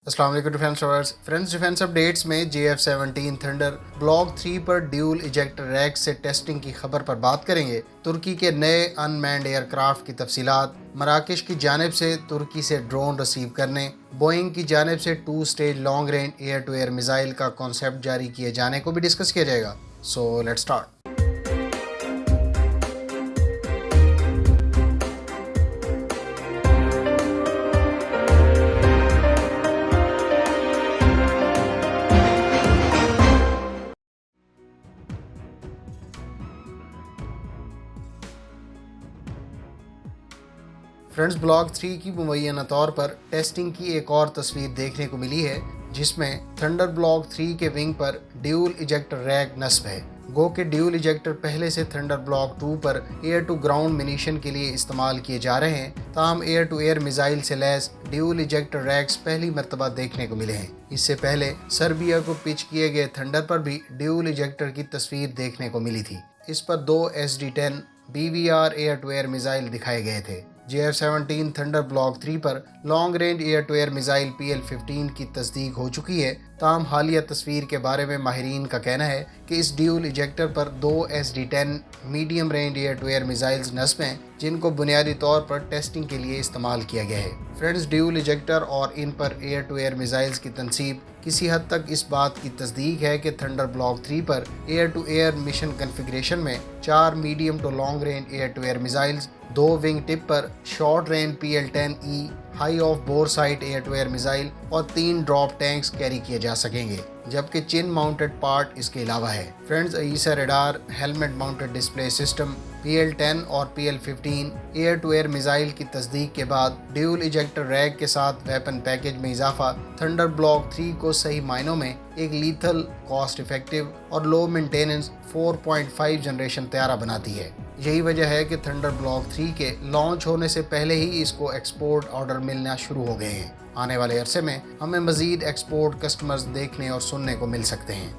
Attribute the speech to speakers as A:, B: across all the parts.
A: अस्सलाम वालेकुम defence lovers. Friends, defence updates में JF-17 थंडर ब्लॉक 3 पर ड्यूल इजेक्टर रैक से टेस्टिंग की खबर पर बात करेंगे। तुर्की के नए अनमैन्ड एयरक्राफ्ट की तफसीलात, मराकश की जानिब से तुर्की से ड्रोन रिसीव करने, बोइंग की जानिब से 2 stage long range air to air missile का कॉन्सेप्ट जारी किए जाने को भी डिस्कस किया जाएगा। So let's start. Friends, block 3 की मुबैना तौर पर टेस्टिंग की एक और तस्वीर देखने को मिली है, जिसमें थंडर ब्लॉक 3 के विंग पर ड्यूल इजेक्टर रैक नस्ब है। गो के ड्यूल इजेक्टर पहले से थंडर ब्लॉक 2 पर एयर टू ग्राउंड मिनीशन के लिए इस्तेमाल किए जा रहे हैं, ताहम एयर टू एयर मिसाइल से लैस ड्यूल इजेक्टर रैक्स पहली मरतबा देखने को मिले हैं। इससे पहले सर्बिया को पिच किए गए थंडर पर भी ड्यूल इजेक्टर की तस्वीर देखने को मिली थी। इस पर 2 SD-10 BVR air to air missile दिखाए गए थे। JF-17 थंडर ब्लॉक 3 पर long range air to air missile PL-15 की तस्दीक हो चुकी है। ताहम हालिया तस्वीर के बारे में माहिरीन का कहना है कि इस ड्यूल इजेक्टर पर 2 SD-10 medium range air to air missiles नस्ब हैं, जिनको बुनियादी तौर पर टेस्टिंग के लिए इस्तेमाल किया गया है। फ्रेंड्स, ड्यूल इजेक्टर और इन पर एयर टू एयर मिसाइल्स की तनसीब किसी हद तक इस बात की तस्दीक है कि थंडर ब्लॉक 3 पर air to air mission configuration में 4 medium to long range air to air missiles, 2 wing tip पर short range PL-10E high off boresight air to air missile और 3 ड्रॉप टैंक्स कैरी किए जा सकेंगे, जबकि चिन mounted part इसके अलावा है। Friends, AESA radar, helmet mounted display system, PL-10 और PL-15 air to air missile की तस्दीक के बाद ड्यूल इजेक्टर रैक के साथ वेपन पैकेज में इजाफा थंडर ब्लॉक 3 को सही मायनों में एक लीथल, कॉस्ट इफेक्टिव और लो मेंटेनेंस 4.5 जनरेशन तैयारा बनाती है। यही वजह है कि थंडर ब्लॉक 3 के लॉन्च होने से पहले ही इसको एक्सपोर्ट ऑर्डर मिलना शुरू हो गए हैं। आने वाले अरसे में हमें मजीद एक्सपोर्ट कस्टमर्स देखने और सुनने को मिल सकते हैं।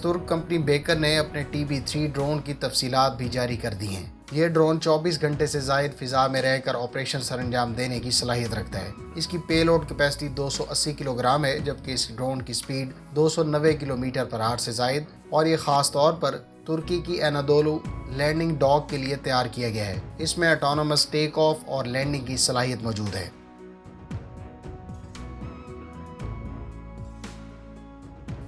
A: तुर्क कंपनी बेकर ने अपने TB3 ड्रोन की तफसीलात भी जारी कर दी हैं। ये ड्रोन 24 घंटे से ज़ायद फ़िज़ा में रहकर ऑपरेशन सरंजाम देने की सलाहियत रखता है। इसकी पेलोड कैपेसिटी 280 किलोग्राम है, जबकि इस ड्रोन की स्पीड 290 किलोमीटर पर आवर से ज़ायद, और ये ख़ास तौर पर तुर्की की एनादोलू लैंडिंग डॉक के लिए तैयार किया गया है। इसमें ऑटोनोमस टेक ऑफ और लैंडिंग की सलाहियत मौजूद है।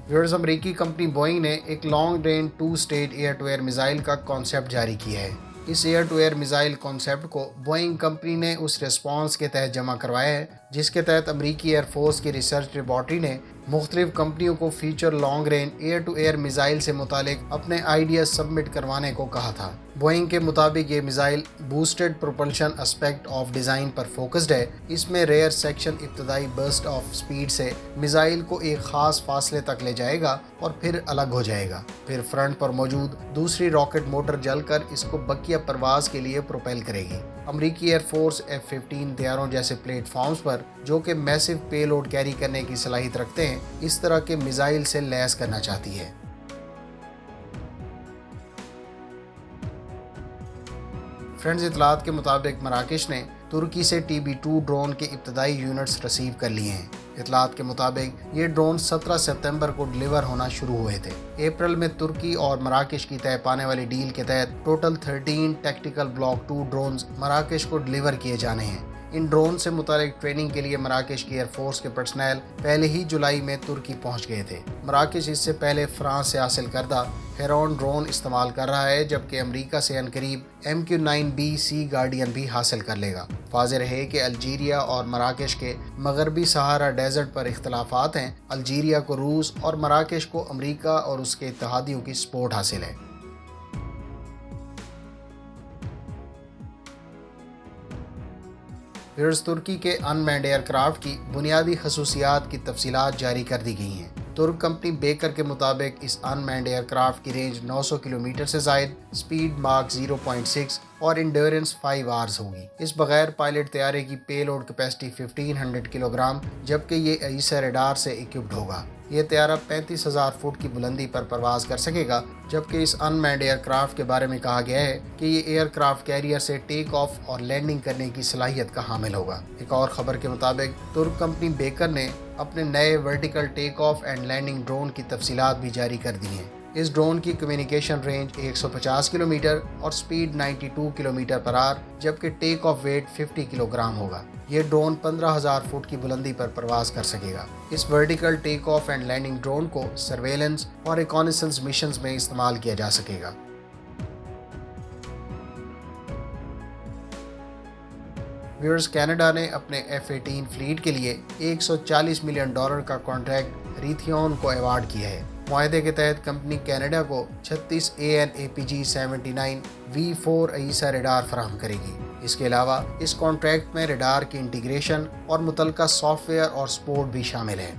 A: अमरीकी कंपनी बोइंग ने एक long range 2 stage air to air missile का कॉन्सेप्ट जारी किया है। इस air to air missile concept को बोइंग कंपनी ने उस रिस्पॉन्स के तहत जमा करवाया है, जिसके तहत अमरीकी एयरफोर्स की रिसर्च लेबॉर्ट्री ने मुख्तलिफ कंपनियों को future long range air to air missile से मुतालिक अपने आइडिया सबमिट करवाने को कहा था। बोइंग के मुताबिक ये missile boosted propulsion aspect of design पर फोकस्ड है। इसमें रेयर सेक्शन इब्तदाई बर्स्ट ऑफ स्पीड से मिसाइल को एक ख़ास फासले तक ले जाएगा और फिर अलग हो जाएगा। फिर फ्रंट पर मौजूद दूसरी रॉकेट मोटर जलकर इसको बकिया परवाज के लिए प्रोपेल करेगी। अमरीकी एयरफोर्स F-15 तैयारों जैसे प्लेटफॉर्म्स पर, जो कि मैसिव पेलोड कैरी करने की सलाहियत रखते हैं, इस तरह के मिसाइल से लैस करना चाहती है। फ्रेंड्स, इतलात के मुताबिक मराकश ने तुर्की से TB2 ड्रोन के इब्तदाई यूनिट्स रिसीव कर लिए हैं। इतलात के मुताबिक ये ड्रोन 17 सितंबर को डिलीवर होना शुरू हुए थे। अप्रैल में तुर्की और मराकश की तय पाने वाली डील के तहत टोटल 13 टैक्टिकल ब्लॉक 2 ड्रोन्स मराकश को डिलीवर किए जाने हैं। इन ड्रोन से मुतालिक ट्रेनिंग के लिए मराकश की एयरफोर्स के पर्सनल पहले ही जुलाई में तुर्की पहुंच गए थे। मराकश इससे पहले फ्रांस से हासिल करदा हेरॉन ड्रोन इस्तेमाल कर रहा है, जबकि अमेरिका से अनकरीब MQ-9B सी गार्डियन भी हासिल कर लेगा। वाज़ेह है कि अल्जीरिया और मराकश के मगरबी सहारा डेजर्ट पर इख्तलाफात हैं। अल्जीरिया को रूस और मराकश को अमेरिका और उसके इत्तेहादियों की सपोर्ट हासिल है। तुर्की के अनमैन्ड एयरक्राफ्ट की बुनियादी खसूसियात की तफसीलात जारी कर दी गई हैं। तुर्क कंपनी बेकर के मुताबिक इस अनमैन्ड एयरक्राफ्ट की रेंज 900 किलोमीटर से ज़ायद, स्पीड मार्क 0.6 اور انڈیورنس 5 آورز ہوگی۔ اس بغیر پائلٹ طیارے کی پے لوڈ کیپیسٹی 1500 کلو گرام جبکہ یہ AESA ریڈار سے اکوپڈ ہوگا۔ یہ طیارہ 35,000 فٹ کی بلندی پر پرواز کر سکے گا جبکہ اس ان مینڈ ایئر کرافٹ کے بارے میں کہا گیا ہے کہ یہ ایئر کرافٹ کیریئر سے ٹیک آف اور لینڈنگ کرنے کی صلاحیت کا حامل ہوگا۔ ایک اور خبر کے مطابق ترک کمپنی بیکر نے اپنے نئے vertical take off and landing drone کی تفصیلات بھی جاری کر دی ہیں۔ اس ڈرون کی کمیونیکیشن رینج 150 کلومیٹر اور سپیڈ 92 کلومیٹر پر آور جبکہ take off weight 50 kilogram ہوگا۔ یہ ڈرون 15,000 فٹ کی بلندی پر پرواز کر سکے گا۔ اس vertical take off and landing drone کو سرویلنس اور ریکانیسنس مشنز میں استعمال کیا جا سکے گا۔ ویورز، کینیڈا نے اپنے F-18 فلیٹ کے لیے $140 ملین کا کانٹریکٹ ریتھیون کو ایوارڈ کیا ہے۔ معاہدے کے تحت کمپنی کینیڈا کو 36 AN/APG 79 V4 AESA ریڈار فراہم کرے گی۔ اس کے علاوہ اس کانٹریکٹ میں ریڈار کی انٹیگریشن اور متعلقہ سافٹ ویئر اور سپورٹ بھی شامل ہے۔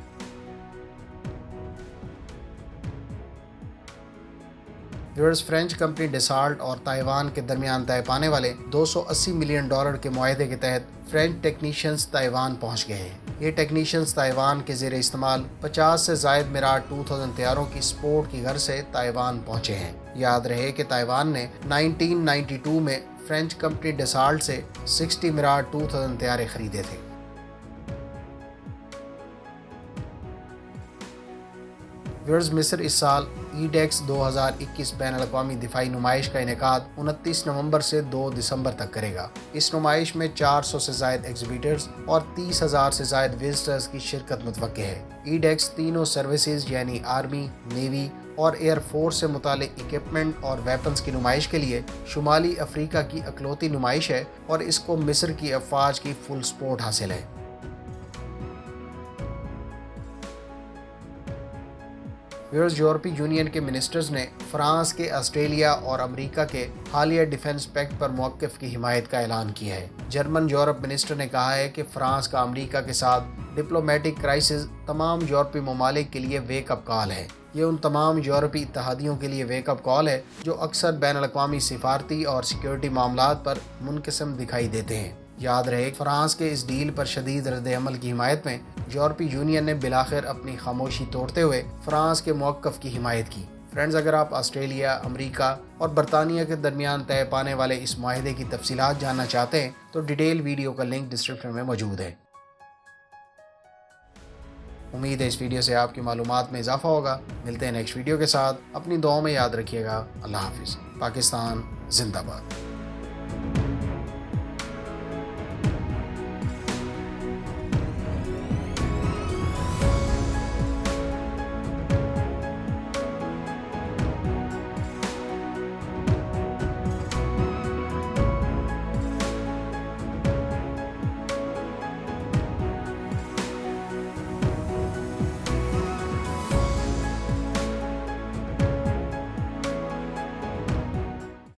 A: فرینچ کمپنی ڈسالٹ اور تائیوان کے درمیان طے پانے والے $280 ملین کے معاہدے کے تحت فرینچ ٹیکنیشینز تائیوان پہنچ گئے ہیں۔ یہ ٹیکنیشینز تائیوان کے زیر استعمال 50 سے زائد میراج 2000 طیاروں کی سپورٹ کی غرض سے تائیوان پہنچے ہیں۔ یاد رہے کہ تائیوان نے 1992 میں فرینچ کمپنی ڈسالٹ سے 60 میراج 2000 طیارے خریدے تھے۔ مصر اس سال ایڈیکس 2021 بین الاقوامی دفاعی نمائش کا انعقاد 29 نومبر سے 2 دسمبر تک کرے گا۔ اس نمائش میں 400 سے زائد ایگزیبیٹرز اور 30,000 سے زائد وزٹرز کی شرکت متوقع ہے۔ ایڈیکس تینوں سروسز یعنی آرمی، نیوی اور ایئر فورس سے متعلق اکوپمنٹ اور ویپنز کی نمائش کے لیے شمالی افریقہ کی اکلوتی نمائش ہے اور اس کو مصر کی افواج کی فل سپورٹ حاصل ہے۔ یورپی یونین کے منسٹرز نے فرانس کے، آسٹریلیا اور امریکہ کے حالیہ ڈیفنس پیکٹ پر موقف کی حمایت کا اعلان کیا ہے۔ جرمن یورپ منسٹر نے کہا ہے کہ فرانس کا امریکہ کے ساتھ ڈپلومیٹک کرائسس تمام یورپی ممالک کے لیے ویک اپ کال ہے۔ یہ ان تمام یورپی اتحادیوں کے لیے ویک اپ کال ہے جو اکثر بین الاقوامی سفارتی اور سیکیورٹی معاملات پر منقسم دکھائی دیتے ہیں۔ یاد رہے فرانس کے اس ڈیل پر شدید رد عمل کی حمایت میں یورپی یونین نے بالآخر اپنی خاموشی توڑتے ہوئے فرانس کے موقف کی حمایت کی۔ فرینڈز، اگر آپ آسٹریلیا، امریکہ اور برطانیہ کے درمیان طے پانے والے اس معاہدے کی تفصیلات جاننا چاہتے ہیں تو ڈیٹیل ویڈیو کا لنک ڈسکرپشن میں موجود ہے۔ امید ہے اس ویڈیو سے آپ کی معلومات میں اضافہ ہوگا۔ ملتے ہیں نیکسٹ ویڈیو کے ساتھ۔ اپنی دعاؤں میں یاد رکھیے گا۔ اللہ حافظ۔ پاکستان زندہ باد۔